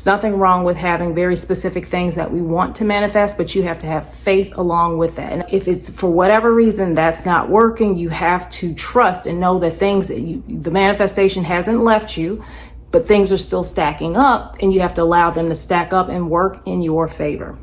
There's nothing wrong with having very specific things that we want to manifest, but you have to have faith along with that. And if it's for whatever reason that's not working, you have to trust and know that the manifestation hasn't left you, but things are still stacking up, and you have to allow them to stack up and work in your favor.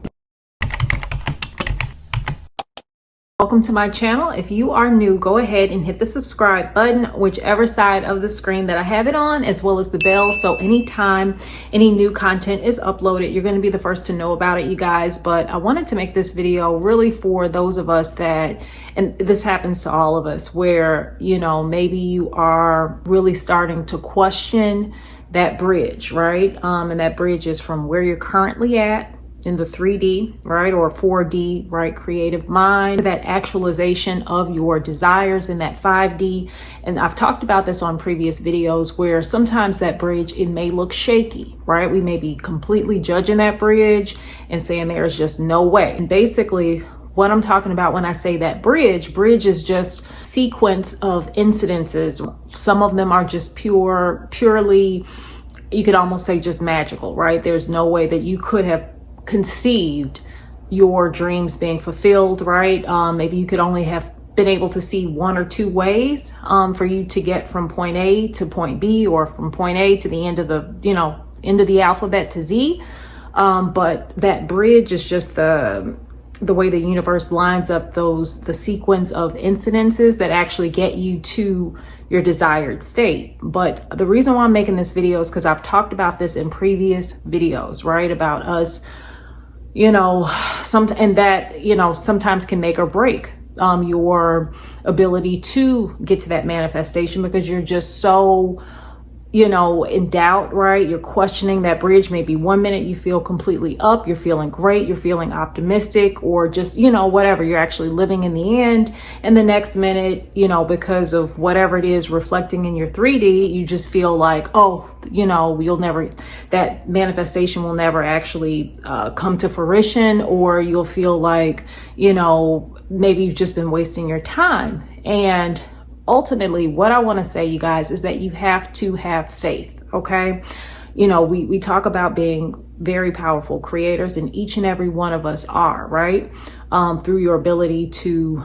Welcome to my channel. If you are new, go ahead and hit the subscribe button, whichever side of the screen that I have it on, as well as the bell. So anytime any new content is uploaded, you're going to be the first to know about it, you guys. But I wanted to make this video really for those of us that, and this happens to all of us, where, you know, maybe you are really starting to question that bridge, right? And that bridge is from where you're currently at in the 3D, right, or 4D, right, creative mind, that actualization of your desires in that 5D. And I've talked about this on previous videos, where sometimes that bridge, it may look shaky, right? We may be completely judging that bridge and saying there is just no way. And basically what I'm talking about when I say that bridge is just sequence of incidences. Some of them are just purely, you could almost say just magical, right? There's no way that you could have conceived your dreams being fulfilled, right? Maybe you could only have been able to see one or two ways for you to get from point A to point B, or from point A to the end of the, end of the alphabet to Z. But that bridge is just the way the universe lines up the sequence of incidences that actually get you to your desired state. But the reason why I'm making this video is because I've talked about this in previous videos, right? About us, sometimes can make or break your ability to get to that manifestation, because you're just so, in doubt, right? You're questioning that bridge. Maybe 1 minute you feel completely up, you're feeling great, you're feeling optimistic, or just, whatever, you're actually living in the end. And the next minute, because of whatever it is reflecting in your 3D, you just feel like, that manifestation will never actually come to fruition, or you'll feel like, maybe you've just been wasting your time. And ultimately, what I want to say, you guys, is that you have to have faith, okay? We talk about being very powerful creators, and each and every one of us are, right? Through your ability to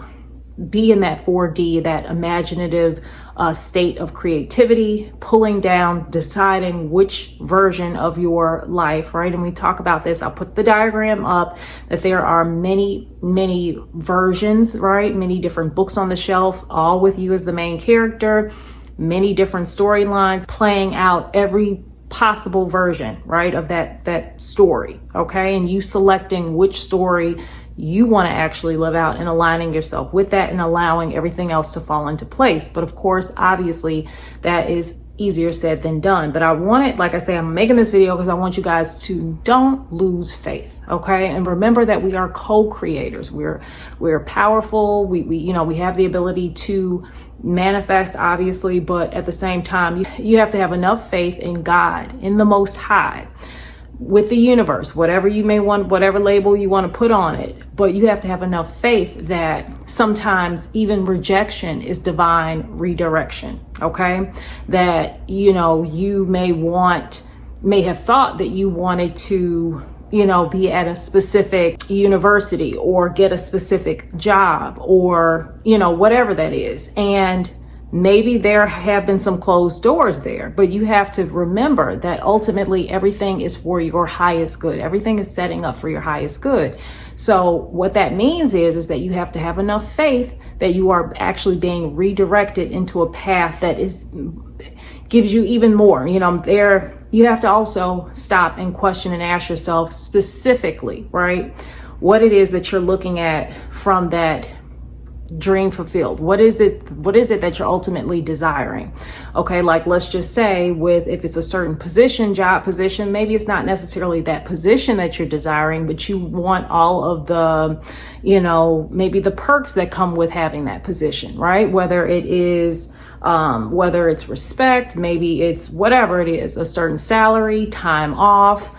be in that 4D, that imaginative state of creativity, pulling down, deciding which version of your life, right? And we talk about this. I'll put the diagram up, that there are many, many versions, right? Many different books on the shelf, all with you as the main character, many different storylines playing out every possible version, right, of that story, okay? And you selecting which story you want to actually live out, and aligning yourself with that, and allowing everything else to fall into place. But of course, obviously, that is easier said than done. But I wanted, like I say, I'm making this video because I want you guys to don't lose faith, okay? And remember that we are co-creators. We're powerful. We have the ability to manifest, obviously, but at the same time, you have to have enough faith in God, in the Most High, with the universe, whatever you may want, whatever label you want to put on it. But you have to have enough faith that sometimes even rejection is divine redirection, okay? That, you may have thought that you wanted to, be at a specific university, or get a specific job, or, whatever that is. And maybe there have been some closed doors there, but you have to remember that ultimately everything is for your highest good. Everything is setting up for your highest good. So what that means is that you have to have enough faith that you are actually being redirected into a path that gives you even more. You have to also stop and question and ask yourself specifically, right, what it is that you're looking at from that dream fulfilled. What is it that you're ultimately desiring? Okay, like let's just say if it's a certain position, job position, maybe it's not necessarily that position that you're desiring, but you want all of the, maybe the perks that come with having that position, right? Whether it's respect, maybe it's whatever it is, a certain salary, time off,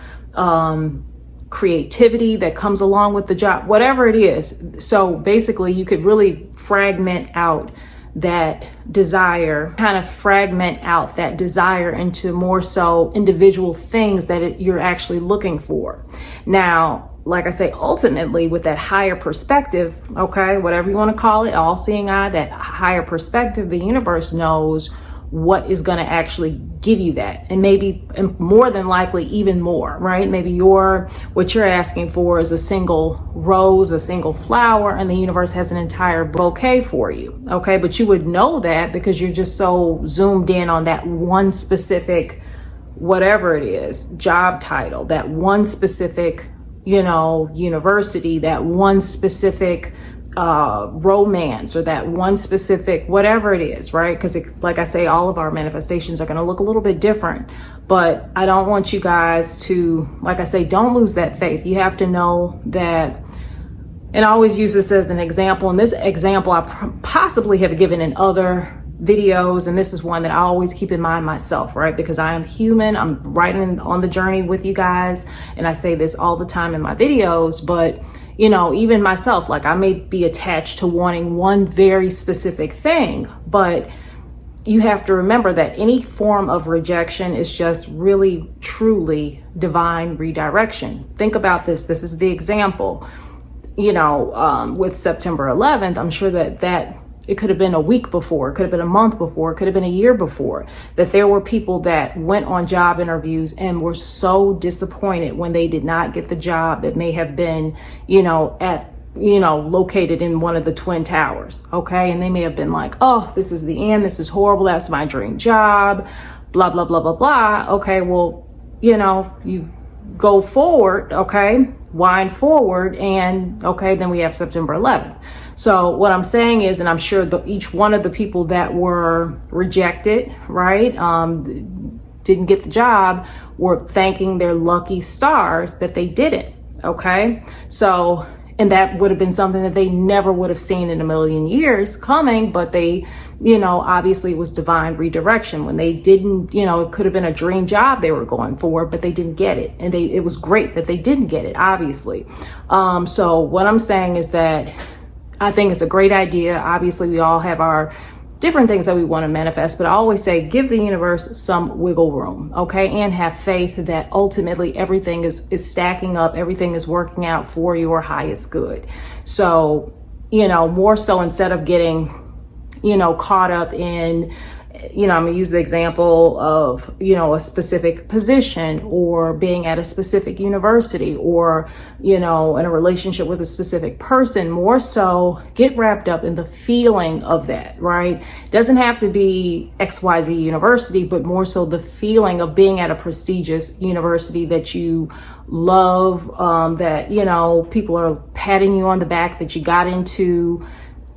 creativity that comes along with the job, whatever it is. So basically you could really fragment out that desire, kind of fragment out that desire into more so individual things that you're actually looking for. Now, like I say, ultimately with that higher perspective, okay, whatever you want to call it, all-seeing eye, that higher perspective, the universe knows what is going to actually give you that, and maybe more than likely even more, right? Maybe what you're asking for is a single rose, a single flower, and the universe has an entire bouquet for you, okay? But you would know that because you're just so zoomed in on that one specific, whatever it is, job title, that one specific, university, that one specific romance, or that one specific whatever it is, right? Because like I say, all of our manifestations are going to look a little bit different, but I don't want you guys to, like I say, don't lose that faith. You have to know that, and I always use this as an example, and this example I possibly have given in other videos, and this is one that I always keep in mind myself, right? Because I am human, I'm right on the journey with you guys, and I say this all the time in my videos, but even myself, like I may be attached to wanting one very specific thing, but you have to remember that any form of rejection is just really, truly divine redirection. Think about this. This is the example, with September 11th, I'm sure that it could have been a week before, it could have been a month before, it could have been a year before, that there were people that went on job interviews and were so disappointed when they did not get the job that may have been, located in one of the Twin Towers, okay? And they may have been like, oh, this is the end, this is horrible, that's my dream job, blah, blah, blah, blah, blah. Okay, well, you go forward, okay, wind forward, and okay, then we have September 11th. So what I'm saying is, and I'm sure each one of the people that were rejected, right, didn't get the job, were thanking their lucky stars that they didn't, okay? So, and that would have been something that they never would have seen in a million years coming, but they, obviously it was divine redirection. When they didn't, it could have been a dream job they were going for, but they didn't get it. And it was great that they didn't get it, obviously. So what I'm saying is that I think it's a great idea. Obviously, we all have our different things that we want to manifest, but I always say give the universe some wiggle room, okay? And have faith that ultimately everything is stacking up, everything is working out for your highest good. So, more so instead of getting, caught up in, I'm gonna use the example of, a specific position, or being at a specific university, or, in a relationship with a specific person. More so get wrapped up in the feeling of that, right? It doesn't have to be XYZ university, but more so the feeling of being at a prestigious university that you love, that, people are patting you on the back that you got into,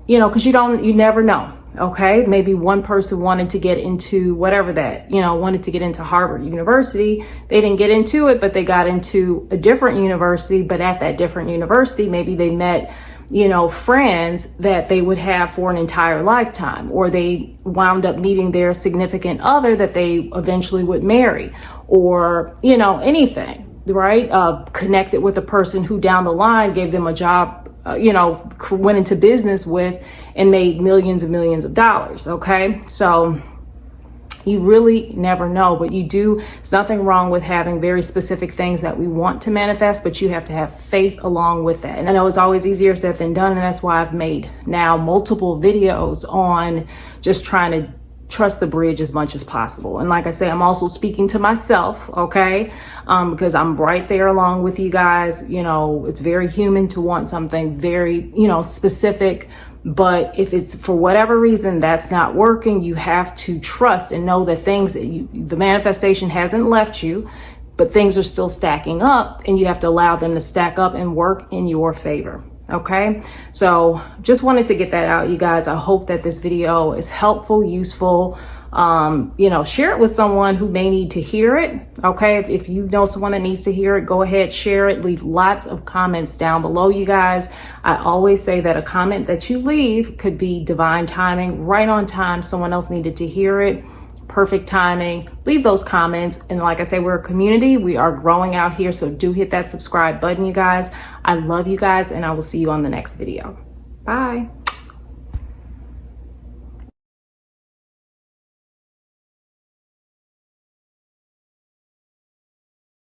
because you never know. Okay, maybe one person wanted to get into whatever wanted to get into Harvard University. They didn't get into it, but they got into a different university. But at that different university, maybe they met, friends that they would have for an entire lifetime, or they wound up meeting their significant other that they eventually would marry, or, anything, right? Connected with a person who down the line gave them a job, went into business with and made millions and millions of dollars. Okay. So you really never know, but there's nothing wrong with having very specific things that we want to manifest, but you have to have faith along with that. And I know it's always easier said than done. And that's why I've made now multiple videos on just trying to trust the bridge as much as possible. And like I say, I'm also speaking to myself, okay? Because I'm right there along with you guys. It's very human to want something very, specific, but if it's for whatever reason that's not working, you have to trust and know that the manifestation hasn't left you, but things are still stacking up, and you have to allow them to stack up and work in your favor. Okay, so just wanted to get that out, you guys. I hope that this video is helpful, useful. Share it with someone who may need to hear it. Okay, if you know someone that needs to hear it, go ahead, share it. Leave lots of comments down below, you guys. I always say that a comment that you leave could be divine timing, right on time. Someone else needed to hear it. Perfect timing. Leave those comments. And like I say, we're a community. We are growing out here. So do hit that subscribe button, you guys. I love you guys, and I will see you on the next video. Bye.